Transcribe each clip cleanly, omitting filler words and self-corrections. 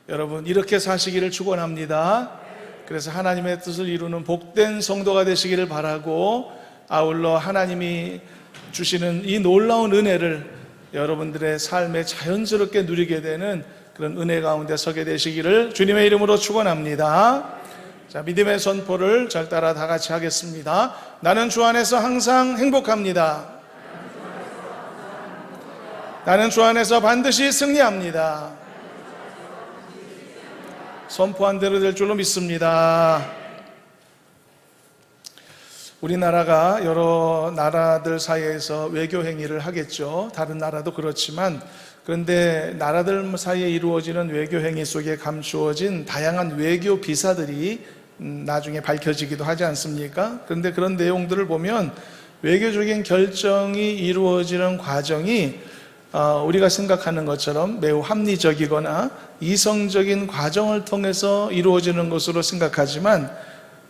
여러분 이렇게 사시기를 축원합니다. 그래서 하나님의 뜻을 이루는 복된 성도가 되시기를 바라고, 아울러 하나님이 주시는 이 놀라운 은혜를 여러분들의 삶에 자연스럽게 누리게 되는 그런 은혜 가운데 서게 되시기를 주님의 이름으로 축원합니다. 자, 믿음의 선포를 절 따라 다 같이 하겠습니다. 나는 주 안에서 항상 행복합니다. 나는 주 안에서 반드시 승리합니다. 선포한 대로 될 줄로 믿습니다. 우리나라가 여러 나라들 사이에서 외교 행위를 하겠죠. 다른 나라도 그렇지만, 그런데 나라들 사이에 이루어지는 외교 행위 속에 감추어진 다양한 외교 비사들이 나중에 밝혀지기도 하지 않습니까? 그런데 그런 내용들을 보면 외교적인 결정이 이루어지는 과정이 우리가 생각하는 것처럼 매우 합리적이거나 이성적인 과정을 통해서 이루어지는 것으로 생각하지만,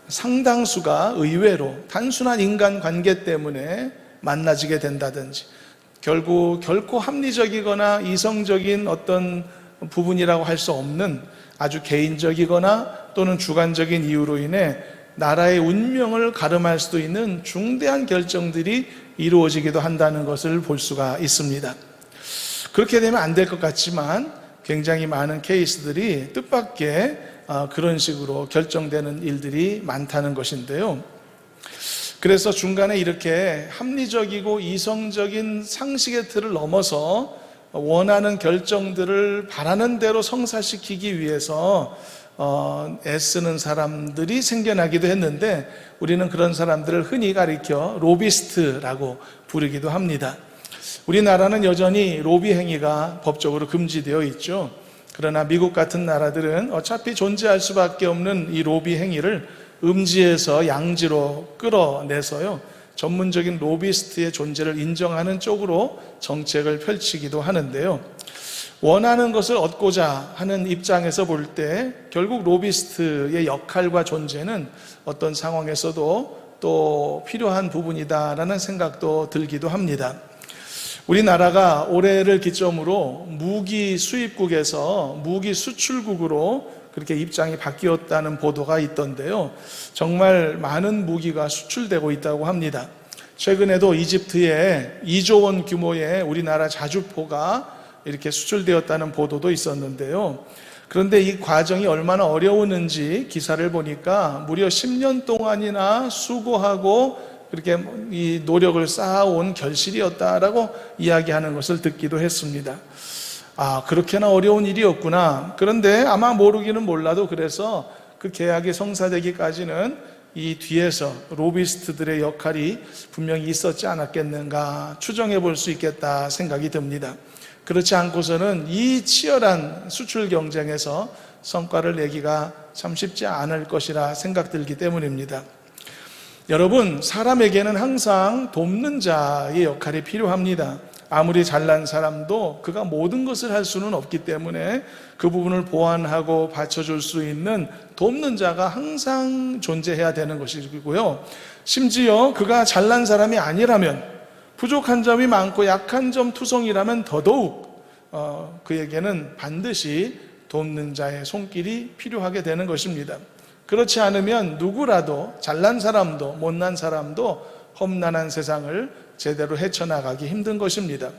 상당수가 의외로 단순한 인간관계 때문에 만나지게 된다든지, 결코 합리적이거나 이성적인 어떤 부분이라고 할 수 없는 아주 개인적이거나 또는 주관적인 이유로 인해 나라의 운명을 가름할 수도 있는 중대한 결정들이 이루어지기도 한다는 것을 볼 수가 있습니다. 그렇게 되면 안 될 것 같지만 굉장히 많은 케이스들이 뜻밖의 그런 식으로 결정되는 일들이 많다는 것인데요. 그래서 중간에 이렇게 합리적이고 이성적인 상식의 틀을 넘어서 원하는 결정들을 바라는 대로 성사시키기 위해서 애쓰는 사람들이 생겨나기도 했는데, 우리는 그런 사람들을 흔히 가리켜 로비스트라고 부르기도 합니다. 우리나라는 여전히 로비 행위가 법적으로 금지되어 있죠. 그러나 미국 같은 나라들은 어차피 존재할 수밖에 없는 이 로비 행위를 음지에서 양지로 끌어내서요, 전문적인 로비스트의 존재를 인정하는 쪽으로 정책을 펼치기도 하는데요. 원하는 것을 얻고자 하는 입장에서 볼 때 결국 로비스트의 역할과 존재는 어떤 상황에서도 또 필요한 부분이다라는 생각도 들기도 합니다. 우리나라가 올해를 기점으로 무기 수입국에서 무기 수출국으로 그렇게 입장이 바뀌었다는 보도가 있던데요. 정말 많은 무기가 수출되고 있다고 합니다. 최근에도 이집트에 2조 원 규모의 우리나라 자주포가 이렇게 수출되었다는 보도도 있었는데요. 그런데 이 과정이 얼마나 어려웠는지 기사를 보니까 무려 10년 동안이나 수고하고 그렇게 이 노력을 쌓아온 결실이었다라고 이야기하는 것을 듣기도 했습니다. 그렇게나 어려운 일이었구나. 그런데 아마 모르기는 몰라도 그래서 그 계약이 성사되기까지는 이 뒤에서 로비스트들의 역할이 분명히 있었지 않았겠는가 추정해 볼 수 있겠다 생각이 듭니다. 그렇지 않고서는 이 치열한 수출 경쟁에서 성과를 내기가 참 쉽지 않을 것이라 생각들기 때문입니다. 여러분, 사람에게는 항상 돕는 자의 역할이 필요합니다. 아무리 잘난 사람도 그가 모든 것을 할 수는 없기 때문에 그 부분을 보완하고 받쳐줄 수 있는 돕는 자가 항상 존재해야 되는 것이고요. 심지어 그가 잘난 사람이 아니라면, 부족한 점이 많고 약한 점 투성이라면 더더욱 그에게는 반드시 돕는 자의 손길이 필요하게 되는 것입니다. 그렇지 않으면 누구라도, 잘난 사람도 못난 사람도 험난한 세상을 제대로 헤쳐나가기 힘든 것입니다.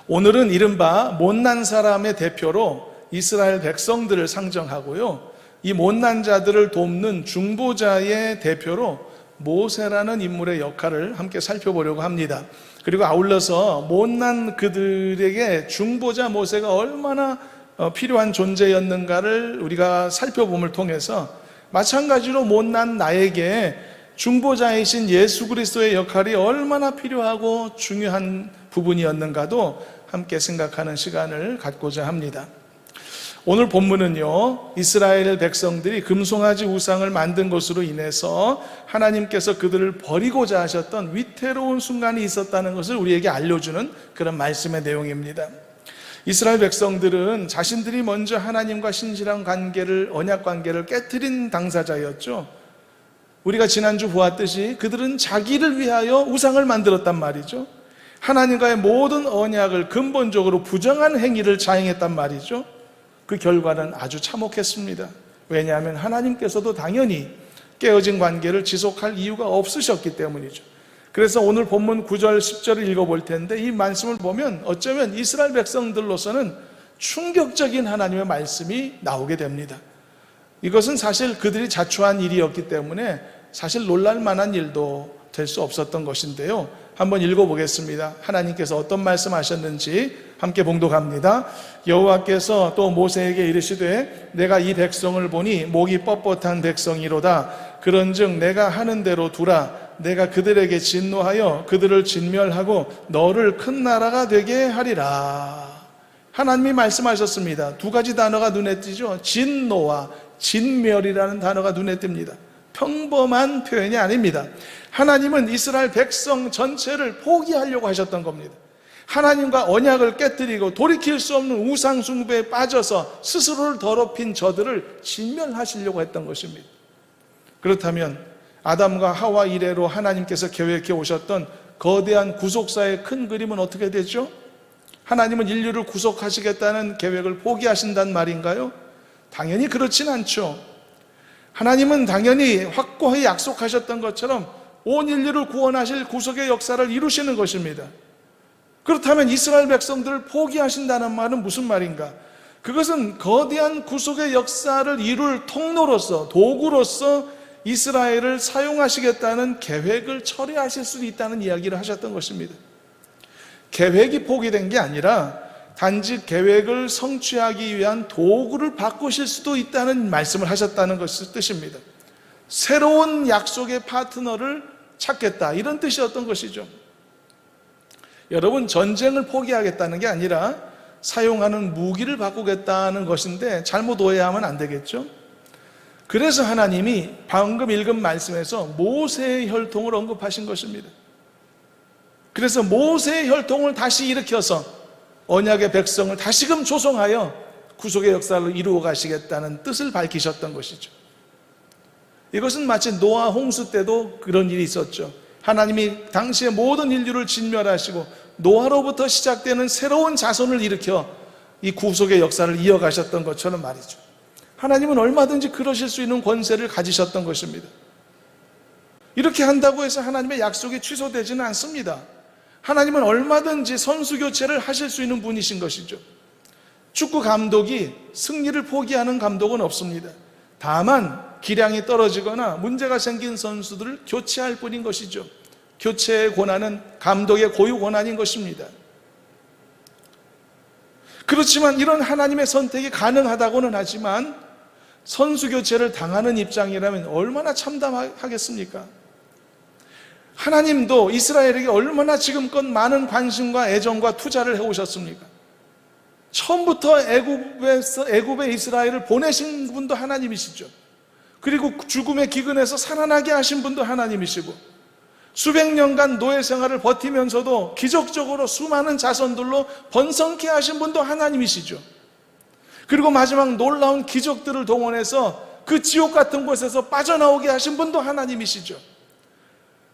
오늘은 이른바 못난 사람의 대표로 이스라엘 백성들을 상정하고요, 이 못난 자들을 돕는 중보자의 대표로 모세라는 인물의 역할을 함께 살펴보려고 합니다. 그리고 아울러서 못난 그들에게 중보자 모세가 얼마나 필요한 존재였는가를 우리가 살펴봄을 통해서, 마찬가지로 못난 나에게 중보자이신 예수 그리스도의 역할이 얼마나 필요하고 중요한 부분이었는가도 함께 생각하는 시간을 갖고자 합니다. 오늘 본문은요, 이스라엘 백성들이 금송아지 우상을 만든 것으로 인해서 하나님께서 그들을 버리고자 하셨던 위태로운 순간이 있었다는 것을 우리에게 알려주는 그런 말씀의 내용입니다. 이스라엘 백성들은 자신들이 먼저 하나님과 신실한 관계를, 언약 관계를 깨트린 당사자였죠. 우리가 지난주 보았듯이 그들은 자기를 위하여 우상을 만들었단 말이죠. 하나님과의 모든 언약을 근본적으로 부정한 행위를 자행했단 말이죠. 그 결과는 아주 참혹했습니다. 왜냐하면 하나님께서도 당연히 깨어진 관계를 지속할 이유가 없으셨기 때문이죠. 그래서 오늘 본문 9절 10절을 읽어볼 텐데, 이 말씀을 보면 어쩌면 이스라엘 백성들로서는 충격적인 하나님의 말씀이 나오게 됩니다. 이것은 사실 그들이 자초한 일이었기 때문에 사실 놀랄 만한 일도 될 수 없었던 것인데요. 한번 읽어보겠습니다. 하나님께서 어떤 말씀하셨는지 함께 봉독합니다. 여호와께서 또 모세에게 이르시되 내가 이 백성을 보니 목이 뻣뻣한 백성이로다. 그런즉 내가 하는 대로 두라. 내가 그들에게 진노하여 그들을 진멸하고 너를 큰 나라가 되게 하리라. 하나님이 말씀하셨습니다. 두 가지 단어가 눈에 띄죠. 진노와 진멸이라는 단어가 눈에 띕니다. 평범한 표현이 아닙니다. 하나님은 이스라엘 백성 전체를 포기하려고 하셨던 겁니다. 하나님과 언약을 깨뜨리고 돌이킬 수 없는 우상 숭배에 빠져서 스스로를 더럽힌 저들을 진멸하시려고 했던 것입니다. 그렇다면 아담과 하와 이래로 하나님께서 계획해 오셨던 거대한 구속사의 큰 그림은 어떻게 되죠? 하나님은 인류를 구속하시겠다는 계획을 포기하신단 말인가요? 당연히 그렇진 않죠. 하나님은 당연히 확고히 약속하셨던 것처럼 온 인류를 구원하실 구속의 역사를 이루시는 것입니다. 그렇다면 이스라엘 백성들을 포기하신다는 말은 무슨 말인가? 그것은 거대한 구속의 역사를 이룰 통로로서, 도구로서 이스라엘을 사용하시겠다는 계획을 처리하실 수 있다는 이야기를 하셨던 것입니다. 계획이 포기된 게 아니라 단지 계획을 성취하기 위한 도구를 바꾸실 수도 있다는 말씀을 하셨다는 것의 뜻입니다. 새로운 약속의 파트너를 찾겠다, 이런 뜻이었던 것이죠. 여러분, 전쟁을 포기하겠다는 게 아니라 사용하는 무기를 바꾸겠다는 것인데 잘못 오해하면 안 되겠죠? 그래서 하나님이 방금 읽은 말씀에서 모세의 혈통을 언급하신 것입니다. 그래서 모세의 혈통을 다시 일으켜서 언약의 백성을 다시금 조성하여 구속의 역사를 이루어 가시겠다는 뜻을 밝히셨던 것이죠. 이것은 마치 노아 홍수 때도 그런 일이 있었죠. 하나님이 당시의 모든 인류를 진멸하시고 노아로부터 시작되는 새로운 자손을 일으켜 이 구속의 역사를 이어가셨던 것처럼 말이죠. 하나님은 얼마든지 그러실 수 있는 권세를 가지셨던 것입니다. 이렇게 한다고 해서 하나님의 약속이 취소되지는 않습니다. 하나님은 얼마든지 선수 교체를 하실 수 있는 분이신 것이죠. 축구 감독이 승리를 포기하는 감독은 없습니다. 다만 기량이 떨어지거나 문제가 생긴 선수들을 교체할 뿐인 것이죠. 교체의 권한은 감독의 고유 권한인 것입니다. 그렇지만 이런 하나님의 선택이 가능하다고는 하지만 선수 교체를 당하는 입장이라면 얼마나 참담하겠습니까? 하나님도 이스라엘에게 얼마나 지금껏 많은 관심과 애정과 투자를 해오셨습니까? 처음부터 애굽에 이스라엘을 보내신 분도 하나님이시죠. 그리고 죽음의 기근에서 살아나게 하신 분도 하나님이시고, 수백 년간 노예 생활을 버티면서도 기적적으로 수많은 자손들로 번성케 하신 분도 하나님이시죠. 그리고 마지막 놀라운 기적들을 동원해서 그 지옥 같은 곳에서 빠져나오게 하신 분도 하나님이시죠.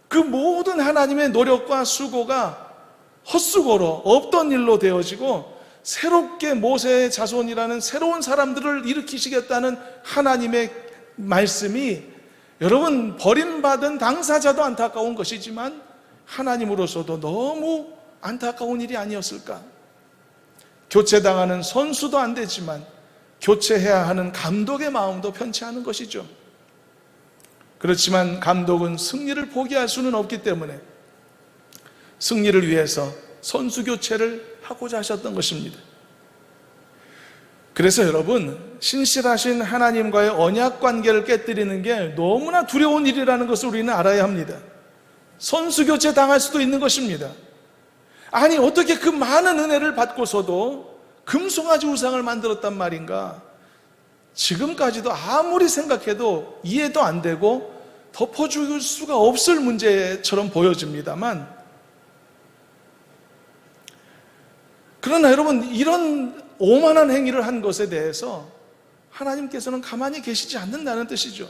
그 모든 하나님의 노력과 수고가 헛수고로 없던 일로 되어지고 새롭게 모세의 자손이라는 새로운 사람들을 일으키시겠다는 하나님의 말씀이, 여러분, 버림받은 당사자도 안타까운 것이지만 하나님으로서도 너무 안타까운 일이 아니었을까? 교체당하는 선수도 안 되지만 교체해야 하는 감독의 마음도 편치 않은 것이죠. 그렇지만 감독은 승리를 포기할 수는 없기 때문에 승리를 위해서 선수 교체를 하고자 하셨던 것입니다. 그래서 여러분, 신실하신 하나님과의 언약 관계를 깨뜨리는 게 너무나 두려운 일이라는 것을 우리는 알아야 합니다. 선수 교체 당할 수도 있는 것입니다. 아니, 어떻게 그 많은 은혜를 받고서도 금송아지 우상을 만들었단 말인가? 지금까지도 아무리 생각해도 이해도 안 되고 덮어줄 수가 없을 문제처럼 보여집니다만, 그러나 여러분, 이런 오만한 행위를 한 것에 대해서 하나님께서는 가만히 계시지 않는다는 뜻이죠.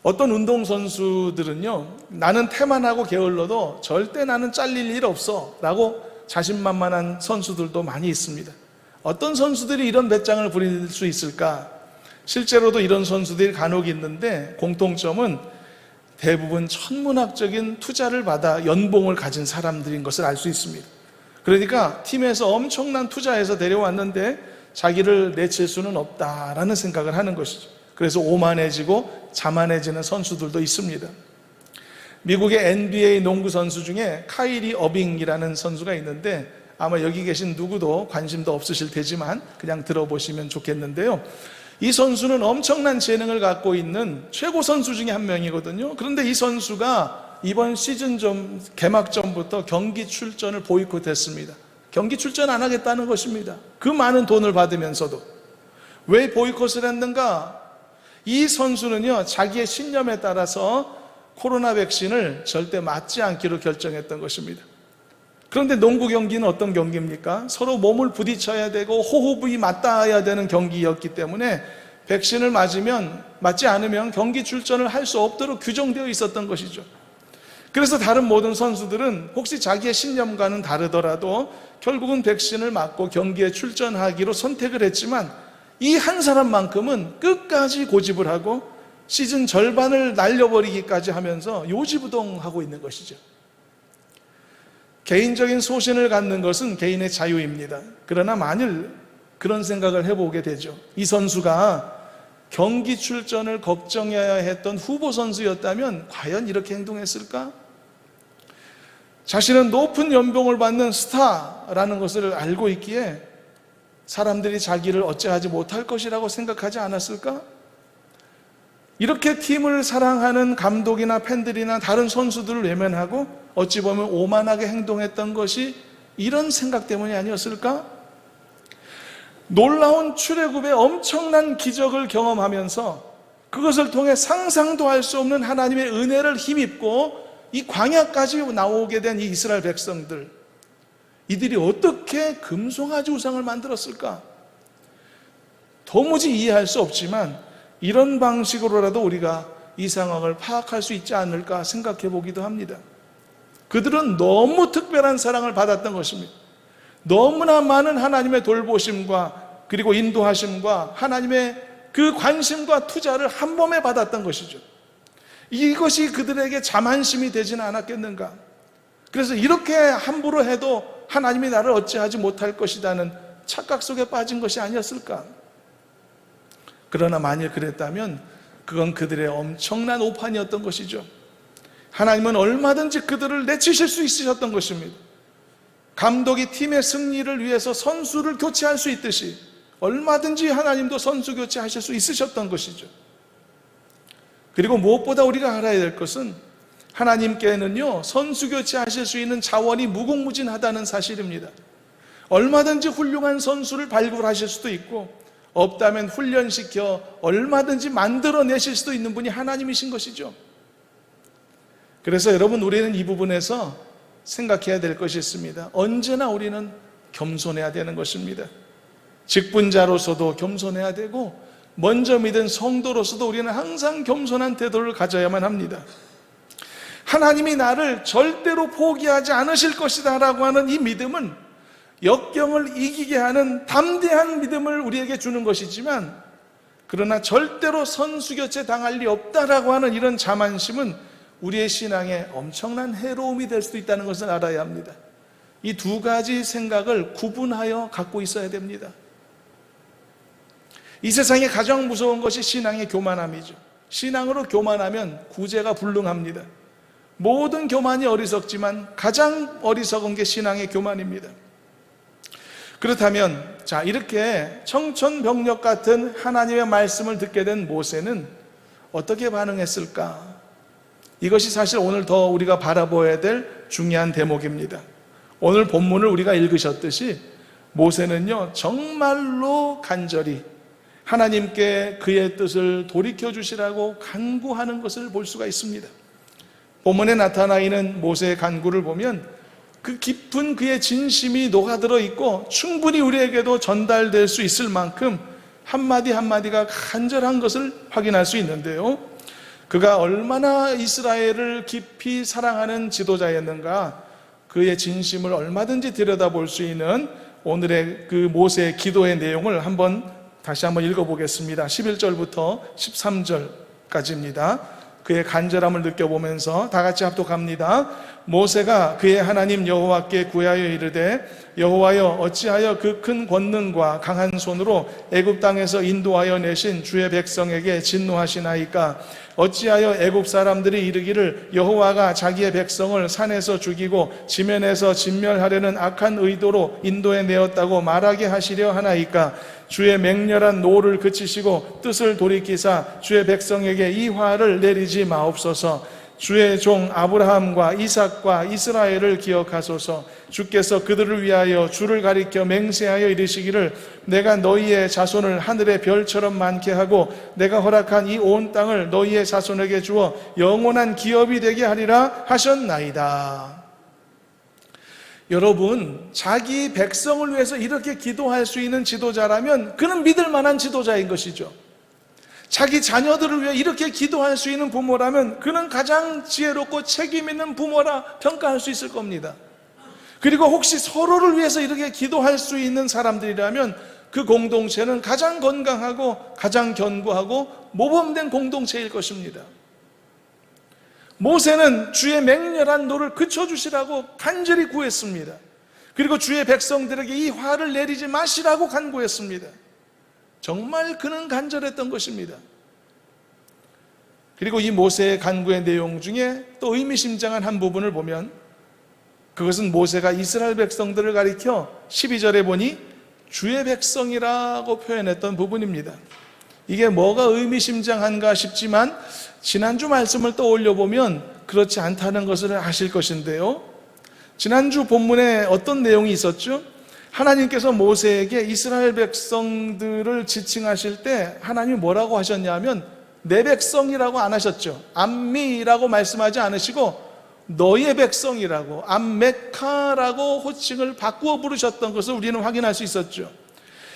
어떤 운동선수들은요, 나는 태만하고 게을러도 절대 나는 잘릴 일 없어 라고 자신만만한 선수들도 많이 있습니다. 어떤 선수들이 이런 배짱을 부릴 수 있을까? 실제로도 이런 선수들이 간혹 있는데 공통점은 대부분 천문학적인 투자를 받아 연봉을 가진 사람들인 것을 알 수 있습니다. 그러니까 팀에서 엄청난 투자해서 데려왔는데 자기를 내칠 수는 없다라는 생각을 하는 것이죠. 그래서 오만해지고 자만해지는 선수들도 있습니다. 미국의 NBA 농구 선수 중에 카이리 어빙이라는 선수가 있는데 아마 여기 계신 누구도 관심도 없으실 테지만 그냥 들어보시면 좋겠는데요. 이 선수는 엄청난 재능을 갖고 있는 최고 선수 중에 한 명이거든요. 그런데 이 선수가 이번 시즌 개막 전부터 경기 출전을 보이콧했습니다. 경기 출전 안 하겠다는 것입니다. 그 많은 돈을 받으면서도. 왜 보이콧을 했는가? 이 선수는요, 자기의 신념에 따라서 코로나 백신을 절대 맞지 않기로 결정했던 것입니다. 그런데 농구 경기는 어떤 경기입니까? 서로 몸을 부딪혀야 되고 호흡이 맞닿아야 되는 경기였기 때문에 백신을 맞지 않으면 경기 출전을 할 수 없도록 규정되어 있었던 것이죠. 그래서 다른 모든 선수들은 혹시 자기의 신념과는 다르더라도 결국은 백신을 맞고 경기에 출전하기로 선택을 했지만 이 한 사람만큼은 끝까지 고집을 하고 시즌 절반을 날려버리기까지 하면서 요지부동하고 있는 것이죠. 개인적인 소신을 갖는 것은 개인의 자유입니다. 그러나 만일 그런 생각을 해보게 되죠. 이 선수가 경기 출전을 걱정해야 했던 후보 선수였다면 과연 이렇게 행동했을까? 자신은 높은 연봉을 받는 스타라는 것을 알고 있기에 사람들이 자기를 어찌하지 못할 것이라고 생각하지 않았을까? 이렇게 팀을 사랑하는 감독이나 팬들이나 다른 선수들을 외면하고 어찌 보면 오만하게 행동했던 것이 이런 생각 때문이 아니었을까? 놀라운 출애굽의 엄청난 기적을 경험하면서 그것을 통해 상상도 할 수 없는 하나님의 은혜를 힘입고 이 광야까지 나오게 된 이 이스라엘 백성들, 이들이 어떻게 금송아지 우상을 만들었을까? 도무지 이해할 수 없지만 이런 방식으로라도 우리가 이 상황을 파악할 수 있지 않을까 생각해 보기도 합니다. 그들은 너무 특별한 사랑을 받았던 것입니다. 너무나 많은 하나님의 돌보심과 그리고 인도하심과 하나님의 그 관심과 투자를 한 몸에 받았던 것이죠. 이것이 그들에게 자만심이 되지는 않았겠는가? 그래서 이렇게 함부로 해도 하나님이 나를 어찌하지 못할 것이라는 착각 속에 빠진 것이 아니었을까? 그러나 만일 그랬다면 그건 그들의 엄청난 오판이었던 것이죠. 하나님은 얼마든지 그들을 내치실 수 있으셨던 것입니다. 감독이 팀의 승리를 위해서 선수를 교체할 수 있듯이 얼마든지 하나님도 선수 교체하실 수 있으셨던 것이죠. 그리고 무엇보다 우리가 알아야 될 것은 하나님께는요, 선수 교체하실 수 있는 자원이 무궁무진하다는 사실입니다. 얼마든지 훌륭한 선수를 발굴하실 수도 있고 없다면 훈련시켜 얼마든지 만들어내실 수도 있는 분이 하나님이신 것이죠. 그래서 여러분, 우리는 이 부분에서 생각해야 될 것이 있습니다. 언제나 우리는 겸손해야 되는 것입니다. 직분자로서도 겸손해야 되고 먼저 믿은 성도로서도 우리는 항상 겸손한 태도를 가져야만 합니다. 하나님이 나를 절대로 포기하지 않으실 것이다 라고 하는 이 믿음은 역경을 이기게 하는 담대한 믿음을 우리에게 주는 것이지만, 그러나 절대로 선수교체 당할 리 없다라고 하는 이런 자만심은 우리의 신앙에 엄청난 해로움이 될 수도 있다는 것을 알아야 합니다. 이 두 가지 생각을 구분하여 갖고 있어야 됩니다. 이 세상에 가장 무서운 것이 신앙의 교만함이죠. 신앙으로 교만하면 구제가 불능합니다. 모든 교만이 어리석지만 가장 어리석은 게 신앙의 교만입니다. 그렇다면 이렇게 청천벽력 같은 하나님의 말씀을 듣게 된 모세는 어떻게 반응했을까? 이것이 사실 오늘 더 우리가 바라보아야 될 중요한 대목입니다. 오늘 본문을 우리가 읽으셨듯이 모세는요, 정말로 간절히 하나님께 그의 뜻을 돌이켜 주시라고 간구하는 것을 볼 수가 있습니다. 본문에 나타나 있는 모세의 간구를 보면 그 깊은 그의 진심이 녹아들어 있고 충분히 우리에게도 전달될 수 있을 만큼 한마디 한마디가 간절한 것을 확인할 수 있는데요, 그가 얼마나 이스라엘을 깊이 사랑하는 지도자였는가, 그의 진심을 얼마든지 들여다볼 수 있는 오늘의 그 모세의 기도의 내용을 다시 한번 읽어보겠습니다. 11절부터 13절까지입니다. 그의 간절함을 느껴보면서 다 같이 합독합니다. 모세가 그의 하나님 여호와께 구하여 이르되 여호와여 어찌하여 그 큰 권능과 강한 손으로 애굽 땅에서 인도하여 내신 주의 백성에게 진노하시나이까. 어찌하여 애굽 사람들이 이르기를 여호와가 자기의 백성을 산에서 죽이고 지면에서 진멸하려는 악한 의도로 인도해 내었다고 말하게 하시려 하나이까. 주의 맹렬한 노를 그치시고 뜻을 돌이키사 주의 백성에게 이 화를 내리지 마옵소서. 주의 종 아브라함과 이삭과 이스라엘을 기억하소서. 주께서 그들을 위하여 주를 가리켜 맹세하여 이르시기를 내가 너희의 자손을 하늘의 별처럼 많게 하고 내가 허락한 이 온 땅을 너희의 자손에게 주어 영원한 기업이 되게 하리라 하셨나이다. 여러분, 자기 백성을 위해서 이렇게 기도할 수 있는 지도자라면 그는 믿을 만한 지도자인 것이죠. 자기 자녀들을 위해 이렇게 기도할 수 있는 부모라면 그는 가장 지혜롭고 책임 있는 부모라 평가할 수 있을 겁니다. 그리고 혹시 서로를 위해서 이렇게 기도할 수 있는 사람들이라면 그 공동체는 가장 건강하고 가장 견고하고 모범된 공동체일 것입니다. 모세는 주의 맹렬한 노를 그쳐주시라고 간절히 구했습니다. 그리고 주의 백성들에게 이 화를 내리지 마시라고 간구했습니다. 정말 그는 간절했던 것입니다. 그리고 이 모세의 간구의 내용 중에 또 의미심장한 한 부분을 보면 그것은 모세가 이스라엘 백성들을 가리켜 12절에 보니 주의 백성이라고 표현했던 부분입니다. 이게 뭐가 의미심장한가 싶지만 지난주 말씀을 떠올려 보면 그렇지 않다는 것을 아실 것인데요. 지난주 본문에 어떤 내용이 있었죠? 하나님께서 모세에게 이스라엘 백성들을 지칭하실 때 하나님이 뭐라고 하셨냐면 내 백성이라고 안 하셨죠. 암미라고 말씀하지 않으시고 너희의 백성이라고 암메카라고 호칭을 바꾸어 부르셨던 것을 우리는 확인할 수 있었죠.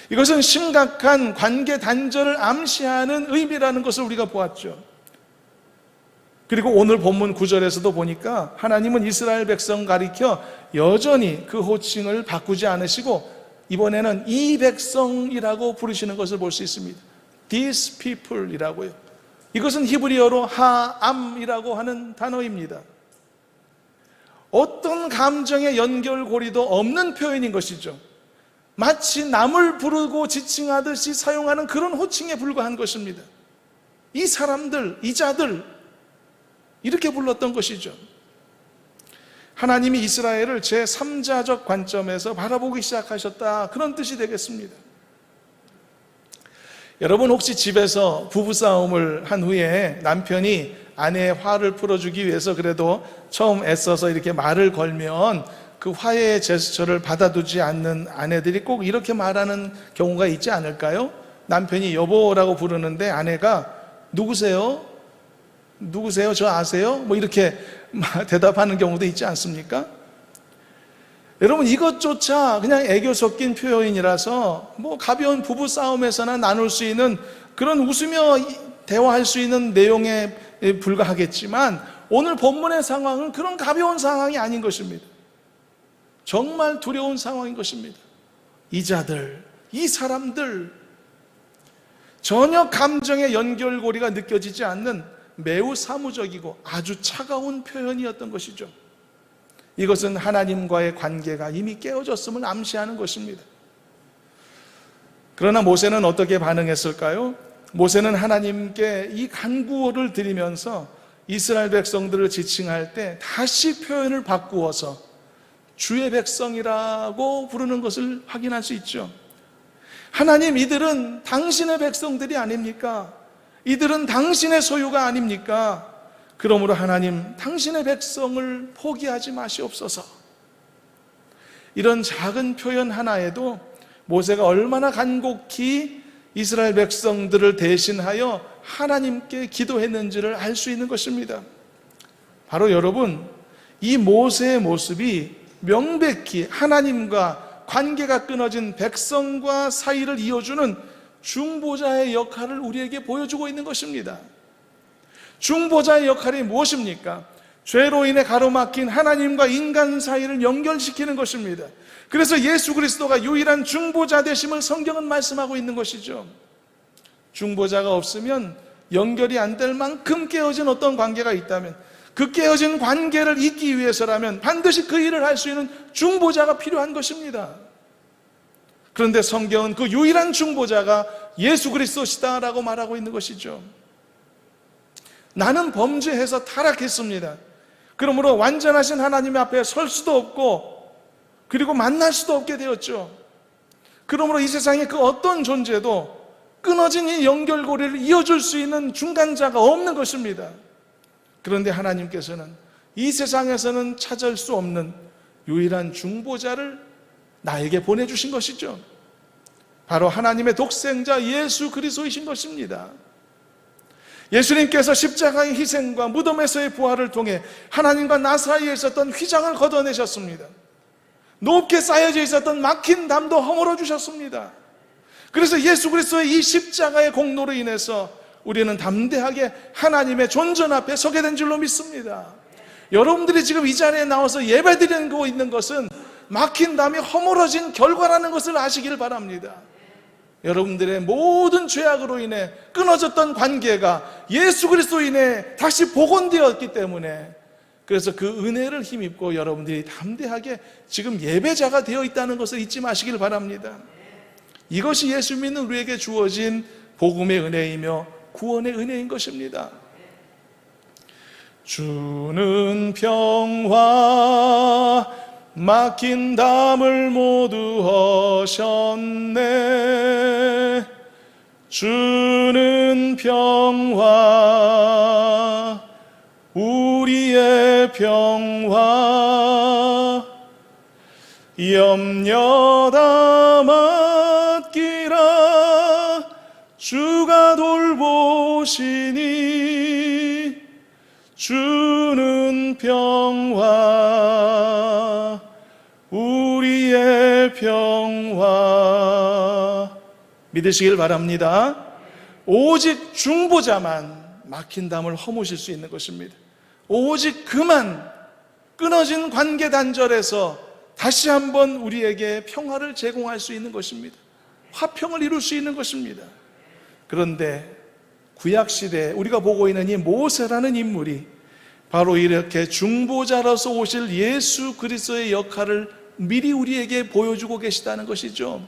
이것은 심각한 관계 단절을 암시하는 의미라는 것을 우리가 보았죠. 그리고 오늘 본문 9절에서도 보니까 하나님은 이스라엘 백성 가리켜 여전히 그 호칭을 바꾸지 않으시고 이번에는 이 백성이라고 부르시는 것을 볼 수 있습니다. These people이라고요. 이것은 히브리어로 하암이라고 하는 단어입니다. 어떤 감정의 연결고리도 없는 표현인 것이죠. 마치 남을 부르고 지칭하듯이 사용하는 그런 호칭에 불과한 것입니다. 이 사람들, 이 자들 이렇게 불렀던 것이죠. 하나님이 이스라엘을 제3자적 관점에서 바라보기 시작하셨다, 그런 뜻이 되겠습니다. 여러분 혹시 집에서 부부싸움을 한 후에 남편이 아내의 화를 풀어주기 위해서 그래도 처음 애써서 이렇게 말을 걸면 그 화해의 제스처를 받아두지 않는 아내들이 꼭 이렇게 말하는 경우가 있지 않을까요? 남편이 여보라고 부르는데 아내가 누구세요? 누구세요? 저 아세요? 뭐 이렇게 대답하는 경우도 있지 않습니까? 여러분 이것조차 그냥 애교 섞인 표현이라서 뭐 가벼운 부부 싸움에서나 나눌 수 있는 그런 웃으며 대화할 수 있는 내용에 불과하겠지만 오늘 본문의 상황은 그런 가벼운 상황이 아닌 것입니다. 정말 두려운 상황인 것입니다. 이 자들, 이 사람들 전혀 감정의 연결고리가 느껴지지 않는 매우 사무적이고 아주 차가운 표현이었던 것이죠. 이것은 하나님과의 관계가 이미 깨어졌음을 암시하는 것입니다. 그러나 모세는 어떻게 반응했을까요? 모세는 하나님께 이 간구를 드리면서 이스라엘 백성들을 지칭할 때 다시 표현을 바꾸어서 주의 백성이라고 부르는 것을 확인할 수 있죠. 하나님, 이들은 당신의 백성들이 아닙니까? 이들은 당신의 소유가 아닙니까? 그러므로 하나님, 당신의 백성을 포기하지 마시옵소서. 이런 작은 표현 하나에도 모세가 얼마나 간곡히 이스라엘 백성들을 대신하여 하나님께 기도했는지를 알 수 있는 것입니다. 바로 여러분, 이 모세의 모습이 명백히 하나님과 관계가 끊어진 백성과 사이를 이어주는 중보자의 역할을 우리에게 보여주고 있는 것입니다. 중보자의 역할이 무엇입니까? 죄로 인해 가로막힌 하나님과 인간 사이를 연결시키는 것입니다. 그래서 예수 그리스도가 유일한 중보자 되심을 성경은 말씀하고 있는 것이죠. 중보자가 없으면 연결이 안 될 만큼 깨어진 어떤 관계가 있다면, 그 깨어진 관계를 잇기 위해서라면 반드시 그 일을 할 수 있는 중보자가 필요한 것입니다. 그런데 성경은 그 유일한 중보자가 예수 그리스도시다라고 말하고 있는 것이죠. 나는 범죄해서 타락했습니다. 그러므로 완전하신 하나님 앞에 설 수도 없고 그리고 만날 수도 없게 되었죠. 그러므로 이 세상에 그 어떤 존재도 끊어진 이 연결고리를 이어줄 수 있는 중간자가 없는 것입니다. 그런데 하나님께서는 이 세상에서는 찾을 수 없는 유일한 중보자를 나에게 보내주신 것이죠. 바로 하나님의 독생자 예수 그리스도이신 것입니다. 예수님께서 십자가의 희생과 무덤에서의 부활을 통해 하나님과 나 사이에 있었던 휘장을 걷어내셨습니다. 높게 쌓여져 있었던 막힌 담도 허물어 주셨습니다. 그래서 예수 그리스도의 이 십자가의 공로로 인해서 우리는 담대하게 하나님의 존전 앞에 서게 된 줄로 믿습니다. 여러분들이 지금 이 자리에 나와서 예배드리고 있는 것은 막힌 담이 허물어진 결과라는 것을 아시길 바랍니다. 여러분들의 모든 죄악으로 인해 끊어졌던 관계가 예수 그리스도로 인해 다시 복원되었기 때문에, 그래서 그 은혜를 힘입고 여러분들이 담대하게 지금 예배자가 되어 있다는 것을 잊지 마시길 바랍니다. 이것이 예수 믿는 우리에게 주어진 복음의 은혜이며 구원의 은혜인 것입니다. 주는 평화 막힌 담을 모두 허셨네. 주는 평화 우리의 평화 염려 다 맡기라 주가 돌보시니 주는 평화 우리의 평화 믿으시길 바랍니다. 오직 중보자만 막힌 담을 허무실 수 있는 것입니다. 오직 그만 끊어진 관계 단절에서 다시 한번 우리에게 평화를 제공할 수 있는 것입니다. 화평을 이룰 수 있는 것입니다. 그런데 구약시대에 우리가 보고 있는 이 모세라는 인물이 바로 이렇게 중보자로서 오실 예수 그리스도의 역할을 미리 우리에게 보여주고 계시다는 것이죠.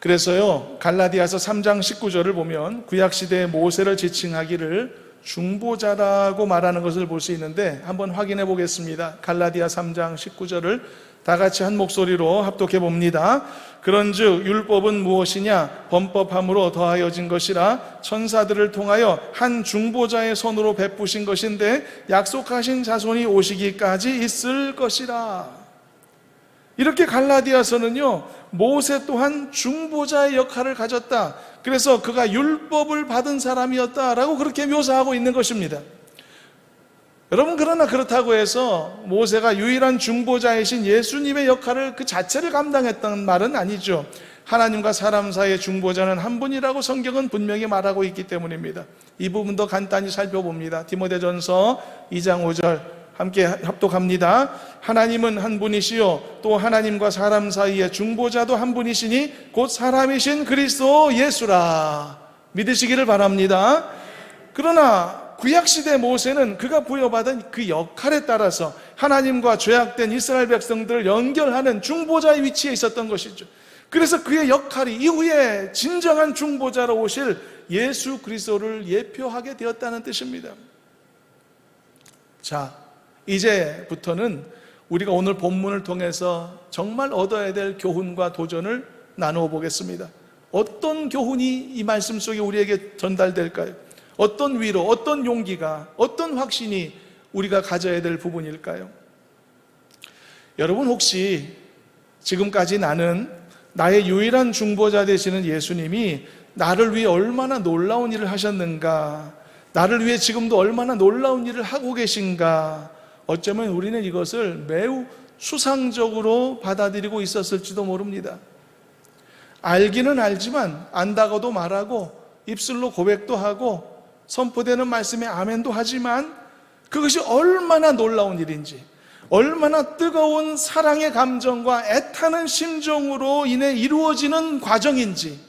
그래서요, 갈라디아서 3장 19절을 보면 구약시대의 모세를 지칭하기를 중보자라고 말하는 것을 볼 수 있는데, 한번 확인해 보겠습니다. 갈라디아 3장 19절을 다 같이 한 목소리로 합독해 봅니다. 그런즉 율법은 무엇이냐? 범법함으로 더하여진 것이라 천사들을 통하여 한 중보자의 손으로 베푸신 것인데 약속하신 자손이 오시기까지 있을 것이라. 이렇게 갈라디아서는요, 모세 또한 중보자의 역할을 가졌다. 그래서 그가 율법을 받은 사람이었다라고 그렇게 묘사하고 있는 것입니다. 여러분, 그러나 그렇다고 해서 모세가 유일한 중보자이신 예수님의 역할을 그 자체를 감당했던 말은 아니죠. 하나님과 사람 사이의 중보자는 한 분이라고 성경은 분명히 말하고 있기 때문입니다. 이 부분도 간단히 살펴봅니다. 디모데전서 2장 5절 함께 합독합니다. 하나님은 한 분이시요 또 하나님과 사람 사이의 중보자도 한 분이시니 곧 사람이신 그리스도 예수라. 믿으시기를 바랍니다. 그러나 구약시대 모세는 그가 부여받은 그 역할에 따라서 하나님과 죄악된 이스라엘 백성들을 연결하는 중보자의 위치에 있었던 것이죠. 그래서 그의 역할이 이후에 진정한 중보자로 오실 예수 그리스도를 예표하게 되었다는 뜻입니다. 자, 이제부터는 우리가 오늘 본문을 통해서 정말 얻어야 될 교훈과 도전을 나누어 보겠습니다. 어떤 교훈이 이 말씀 속에 우리에게 전달될까요? 어떤 위로, 어떤 용기가, 어떤 확신이 우리가 가져야 될 부분일까요? 여러분, 혹시 지금까지 나는 나의 유일한 중보자 되시는 예수님이 나를 위해 얼마나 놀라운 일을 하셨는가, 나를 위해 지금도 얼마나 놀라운 일을 하고 계신가, 어쩌면 우리는 이것을 매우 수상적으로 받아들이고 있었을지도 모릅니다. 알기는 알지만 안다고도 말하고 입술로 고백도 하고 선포되는 말씀에 아멘도 하지만 그것이 얼마나 놀라운 일인지, 얼마나 뜨거운 사랑의 감정과 애타는 심정으로 인해 이루어지는 과정인지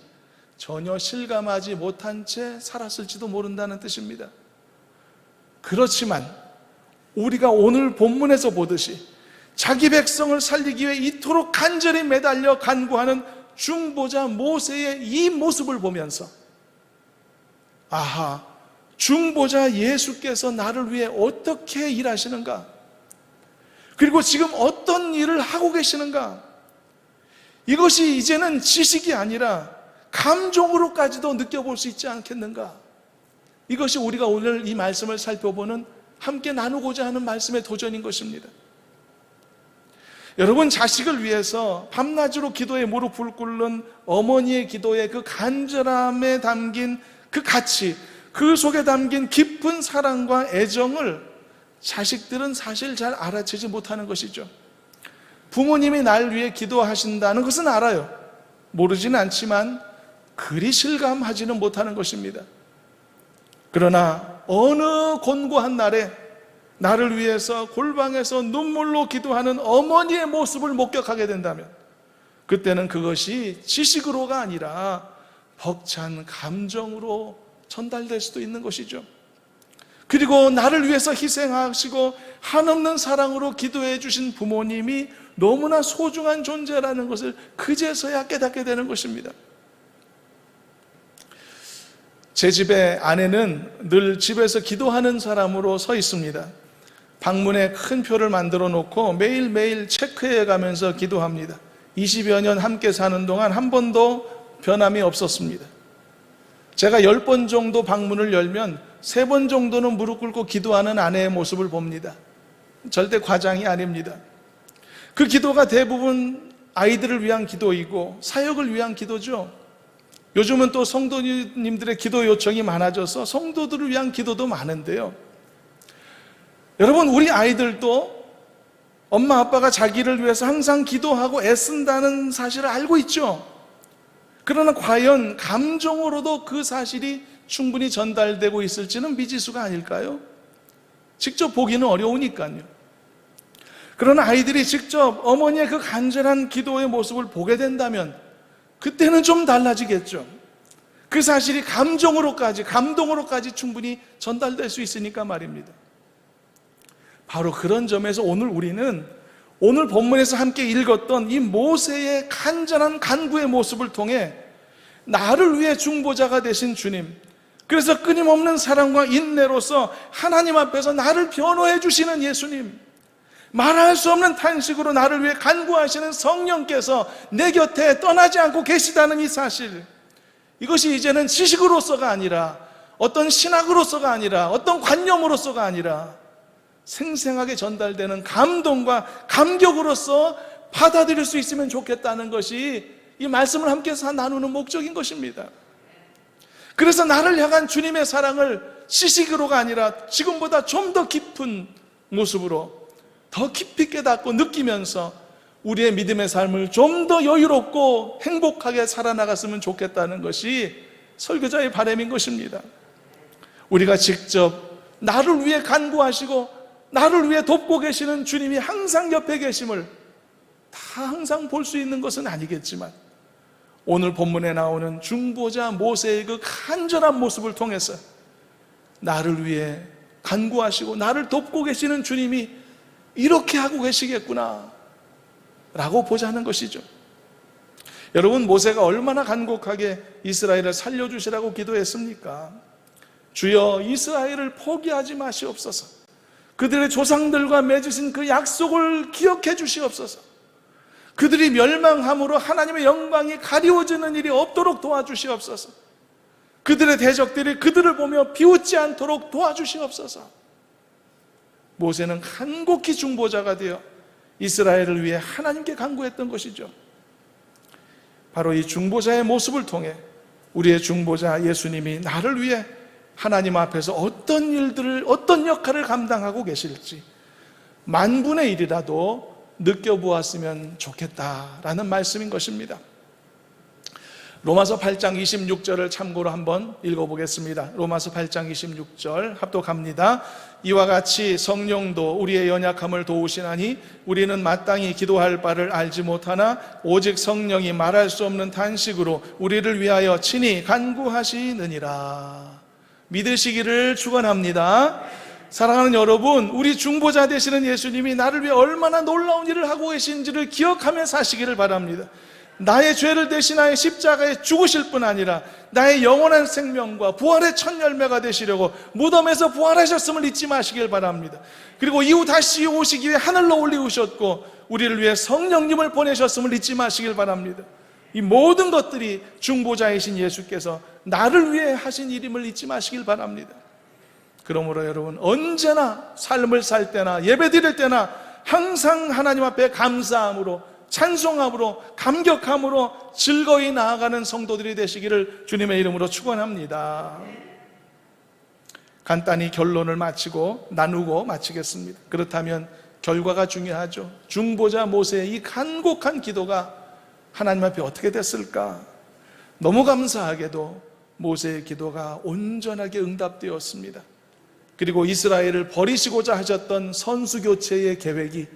전혀 실감하지 못한 채 살았을지도 모른다는 뜻입니다. 그렇지만 우리가 오늘 본문에서 보듯이 자기 백성을 살리기 위해 이토록 간절히 매달려 간구하는 중보자 모세의 이 모습을 보면서, 아하, 중보자 예수께서 나를 위해 어떻게 일하시는가? 그리고 지금 어떤 일을 하고 계시는가? 이것이 이제는 지식이 아니라 감정으로까지도 느껴볼 수 있지 않겠는가? 이것이 우리가 오늘 이 말씀을 살펴보는, 함께 나누고자 하는 말씀의 도전인 것입니다. 여러분, 자식을 위해서 밤낮으로 기도에 무릎을 꿇는 어머니의 기도의 그 간절함에 담긴 그 가치, 그 속에 담긴 깊은 사랑과 애정을 자식들은 사실 잘 알아채지 못하는 것이죠. 부모님이 날 위해 기도하신다는 것은 알아요. 모르지는 않지만 그리 실감하지는 못하는 것입니다. 그러나 어느 곤고한 날에 나를 위해서 골방에서 눈물로 기도하는 어머니의 모습을 목격하게 된다면, 그때는 그것이 지식으로가 아니라 벅찬 감정으로 전달될 수도 있는 것이죠. 그리고 나를 위해서 희생하시고 한없는 사랑으로 기도해 주신 부모님이 너무나 소중한 존재라는 것을 그제서야 깨닫게 되는 것입니다. 제 집의 아내는 늘 집에서 기도하는 사람으로 서 있습니다. 방문에 큰 표를 만들어 놓고 매일매일 체크해 가면서 기도합니다. 20여 년 함께 사는 동안 한 번도 변함이 없었습니다. 제가 10번 정도 방문을 열면 3번 정도는 무릎 꿇고 기도하는 아내의 모습을 봅니다. 절대 과장이 아닙니다. 그 기도가 대부분 아이들을 위한 기도이고 사역을 위한 기도죠. 요즘은 또 성도님들의 기도 요청이 많아져서 성도들을 위한 기도도 많은데요. 여러분, 우리 아이들도 엄마 아빠가 자기를 위해서 항상 기도하고 애쓴다는 사실을 알고 있죠. 그러나 과연 감정으로도 그 사실이 충분히 전달되고 있을지는 미지수가 아닐까요? 직접 보기는 어려우니까요. 그러나 아이들이 직접 어머니의 그 간절한 기도의 모습을 보게 된다면 그때는 좀 달라지겠죠. 그 사실이 감정으로까지, 감동으로까지 충분히 전달될 수 있으니까 말입니다. 바로 그런 점에서 오늘 우리는 오늘 본문에서 함께 읽었던 이 모세의 간절한 간구의 모습을 통해 나를 위해 중보자가 되신 주님, 그래서 끊임없는 사랑과 인내로서 하나님 앞에서 나를 변호해 주시는 예수님, 말할 수 없는 탄식으로 나를 위해 간구하시는 성령께서 내 곁에 떠나지 않고 계시다는 이 사실, 이것이 이제는 지식으로서가 아니라 어떤 신학으로서가 아니라 어떤 관념으로서가 아니라 생생하게 전달되는 감동과 감격으로서 받아들일 수 있으면 좋겠다는 것이 이 말씀을 함께 나누는 목적인 것입니다. 그래서 나를 향한 주님의 사랑을 지식으로가 아니라 지금보다 좀 더 깊은 모습으로 더 깊이 깨닫고 느끼면서 우리의 믿음의 삶을 좀 더 여유롭고 행복하게 살아나갔으면 좋겠다는 것이 설교자의 바람인 것입니다. 우리가 직접 나를 위해 간구하시고 나를 위해 돕고 계시는 주님이 항상 옆에 계심을 다 항상 볼 수 있는 것은 아니겠지만, 오늘 본문에 나오는 중보자 모세의 그 간절한 모습을 통해서 나를 위해 간구하시고 나를 돕고 계시는 주님이 이렇게 하고 계시겠구나 라고 보자는 것이죠. 여러분, 모세가 얼마나 간곡하게 이스라엘을 살려주시라고 기도했습니까? 주여, 이스라엘을 포기하지 마시옵소서. 그들의 조상들과 맺으신 그 약속을 기억해 주시옵소서. 그들이 멸망함으로 하나님의 영광이 가리워지는 일이 없도록 도와주시옵소서. 그들의 대적들이 그들을 보며 비웃지 않도록 도와주시옵소서. 모세는 간곡히 중보자가 되어 이스라엘을 위해 하나님께 간구했던 것이죠. 바로 이 중보자의 모습을 통해 우리의 중보자 예수님이 나를 위해 하나님 앞에서 어떤 일들을, 어떤 역할을 감당하고 계실지 만분의 일이라도 느껴보았으면 좋겠다라는 말씀인 것입니다. 로마서 8장 26절을 참고로 한번 읽어보겠습니다. 로마서 8장 26절 합독합니다. 이와 같이 성령도 우리의 연약함을 도우시나니 우리는 마땅히 기도할 바를 알지 못하나 오직 성령이 말할 수 없는 탄식으로 우리를 위하여 친히 간구하시느니라. 믿으시기를 축원합니다. 사랑하는 여러분, 우리 중보자 되시는 예수님이 나를 위해 얼마나 놀라운 일을 하고 계신지를 기억하며 사시기를 바랍니다. 나의 죄를 대신하여 십자가에 죽으실 뿐 아니라 나의 영원한 생명과 부활의 첫 열매가 되시려고 무덤에서 부활하셨음을 잊지 마시길 바랍니다. 그리고 이후 다시 오시기 위해 하늘로 올리우셨고 우리를 위해 성령님을 보내셨음을 잊지 마시길 바랍니다. 이 모든 것들이 중보자이신 예수께서 나를 위해 하신 일임을 잊지 마시길 바랍니다. 그러므로 여러분, 언제나 삶을 살 때나 예배 드릴 때나 항상 하나님 앞에 감사함으로, 찬송함으로, 감격함으로 즐거이 나아가는 성도들이 되시기를 주님의 이름으로 축원합니다. 간단히 결론을 나누고 마치겠습니다. 그렇다면 결과가 중요하죠. 중보자 모세의 이 간곡한 기도가 하나님 앞에 어떻게 됐을까? 너무 감사하게도 모세의 기도가 온전하게 응답되었습니다. 그리고 이스라엘을 버리시고자 하셨던 선수교체의 계획이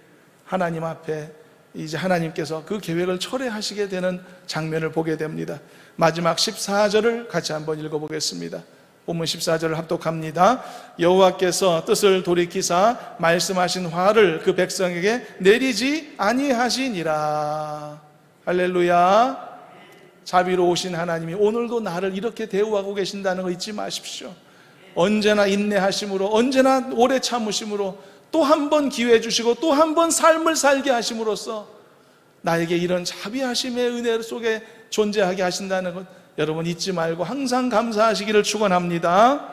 하나님 앞에 이제 하나님께서 그 계획을 철회하시게 되는 장면을 보게 됩니다. 마지막 14절을 같이 한번 읽어보겠습니다. 본문 14절을 합독합니다. 여호와께서 뜻을 돌이키사 말씀하신 화를 그 백성에게 내리지 아니하시니라. 할렐루야. 자비로우신 하나님이 오늘도 나를 이렇게 대우하고 계신다는 거 잊지 마십시오. 언제나 인내하심으로, 언제나 오래 참으심으로 또 한 번 기회 주시고 또 한 번 삶을 살게 하심으로써 나에게 이런 자비하심의 은혜 속에 존재하게 하신다는 것 여러분 잊지 말고 항상 감사하시기를 축원합니다.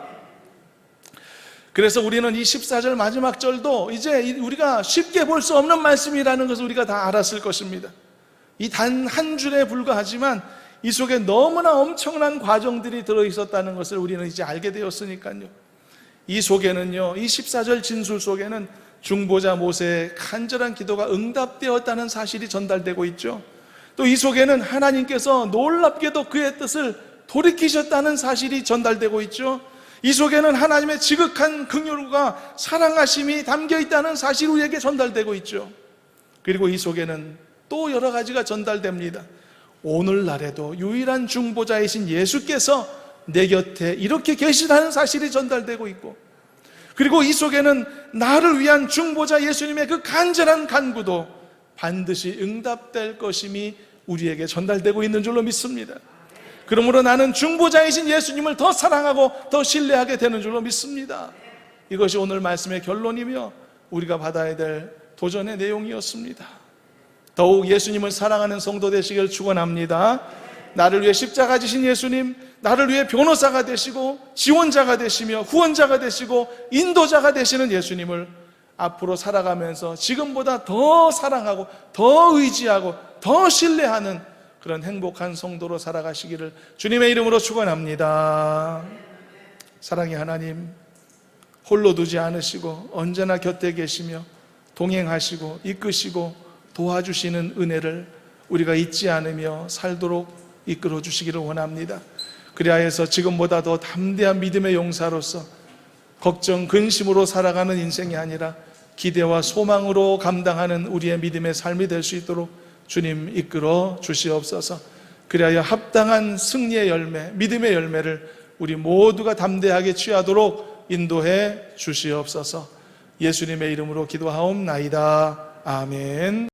그래서 우리는 이 14절 마지막 절도 이제 우리가 쉽게 볼 수 없는 말씀이라는 것을 우리가 다 알았을 것입니다. 이 단 한 줄에 불과하지만 이 속에 너무나 엄청난 과정들이 들어있었다는 것을 우리는 이제 알게 되었으니까요. 이 속에는요, 이 14절 진술 속에는 중보자 모세의 간절한 기도가 응답되었다는 사실이 전달되고 있죠. 또 이 속에는 하나님께서 놀랍게도 그의 뜻을 돌이키셨다는 사실이 전달되고 있죠. 이 속에는 하나님의 지극한 긍휼과 사랑하심이 담겨 있다는 사실이 우리에게 전달되고 있죠. 그리고 이 속에는 또 여러 가지가 전달됩니다. 오늘날에도 유일한 중보자이신 예수께서 내 곁에 이렇게 계시다는 사실이 전달되고 있고, 그리고 이 속에는 나를 위한 중보자 예수님의 그 간절한 간구도 반드시 응답될 것임이 우리에게 전달되고 있는 줄로 믿습니다. 그러므로 나는 중보자이신 예수님을 더 사랑하고 더 신뢰하게 되는 줄로 믿습니다. 이것이 오늘 말씀의 결론이며 우리가 받아야 될 도전의 내용이었습니다. 더욱 예수님을 사랑하는 성도 되시길 축원합니다. 나를 위해 십자가 지신 예수님, 나를 위해 변호사가 되시고 지원자가 되시며 후원자가 되시고 인도자가 되시는 예수님을 앞으로 살아가면서 지금보다 더 사랑하고 더 의지하고 더 신뢰하는 그런 행복한 성도로 살아가시기를 주님의 이름으로 축원합니다. 사랑의 하나님, 홀로 두지 않으시고 언제나 곁에 계시며 동행하시고 이끄시고 도와주시는 은혜를 우리가 잊지 않으며 살도록 이끌어 주시기를 원합니다. 그리하여서 지금보다 더 담대한 믿음의 용사로서 걱정, 근심으로 살아가는 인생이 아니라 기대와 소망으로 감당하는 우리의 믿음의 삶이 될 수 있도록 주님 이끌어 주시옵소서. 그리하여 합당한 승리의 열매, 믿음의 열매를 우리 모두가 담대하게 취하도록 인도해 주시옵소서. 예수님의 이름으로 기도하옵나이다. 아멘.